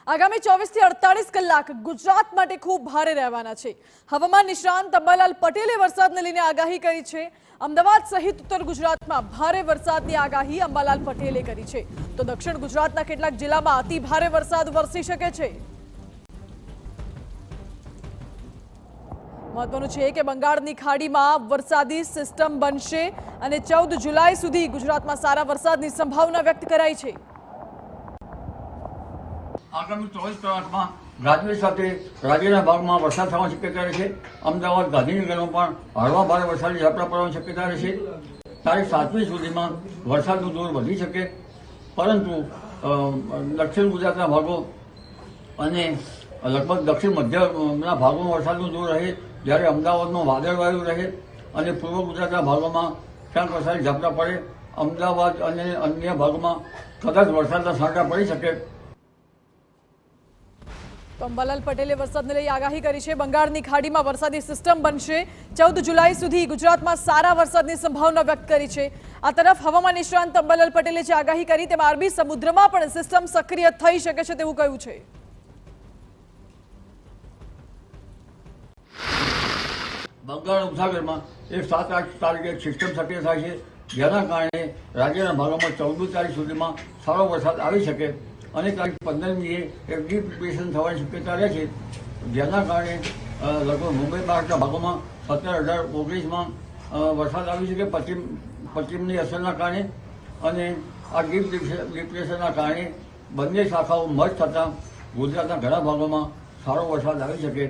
આગામી 24 થી 48 કલાક ગુજરાત માટે ખૂબ ભારે રહેવાના છે। હવામાન નિષ્ણાંત અંબાલાલ પટેલે વરસાદને લઈને આગાહી કરી છે। અમદાવાદ સહિત ઉત્તર ગુજરાતમાં ભારે વરસાદની આગાહી અંબાલાલ પટેલે કરી છે। તો દક્ષિણ ગુજરાતના કેટલાક જિલ્લામાં અતિ ભારે વરસાદ વરસી શકે છે। મહત્વનું છે કે બંગાળની ખાડીમાં વરસાદી સિસ્ટમ બનશે અને 14 જુલાઈ સુધી ગુજરાતમાં સારા વરસાદની સંભાવના વ્યક્ત કરાઈ છે। આગામી 24 કલાકમાં ગાજવીજ સાથે રાજ્યના ભાગમાં વરસાદ થવાની શક્યતા રહેશે। અમદાવાદ ગાંધીનગરમાં પણ હળવા ભારે વરસાદની ઝાપટા પડવાની શક્યતા રહેશે। તારીખ 7મી સુધીમાં વરસાદનું જોર વધી શકે, પરંતુ દક્ષિણ ગુજરાતના ભાગો અને લગભગ દક્ષિણ મધ્યના ભાગોમાં વરસાદનું જોર રહે, જ્યારે અમદાવાદમાં વાદળવાયુ રહે અને પૂર્વ ગુજરાતના ભાગોમાં ક્યાંક વરસાદી ઝાપટા પડે। અમદાવાદ અને અન્ય ભાગોમાં કદાચ વરસાદના છાંટા પડી શકે। તો અંબાલાલ પટેલે વરસાદને લઈ આગાહી કરી છે। બંગાળની ખાડીમાં વરસાદી સિસ્ટમ બનશે, 14 જુલાઈ સુધી ગુજરાતમાં સારા વરસાદની સંભાવના વ્યક્ત કરી છે। આ તરફ હવામાન નિષ્ણાંત અંબાલાલ પટેલે જે આગાહી કરી તેમાં અરબી સમુદ્રમાં પણ સિસ્ટમ સક્રિય થઈ શકે છે તેવું કહ્યું છે। બંગાળ ઉપસાગરમાં 7-8 તારીખે એક સિસ્ટમ સક્રિય થાય છે, જેના કારણે રાજ્યના ભાગોમાં 14મી તારીખ સુધીમાં સારો વરસાદ આવી શકે અને તારીખ 15મીએ એક ડીપ ડિપ્રેશન થવાની શક્યતા રહે છે, જેના કારણે લગભગ મુંબઈ બહારના ભાગોમાં 17, 18, 19માં વરસાદ આવી શકે પશ્ચિમની અસરના કારણે। અને આ ડીપ ડિપ્રેશનના કારણે બંને શાખાઓ મર્જ થતાં ગુજરાતના ઘણા ભાગોમાં સારો વરસાદ આવી શકે।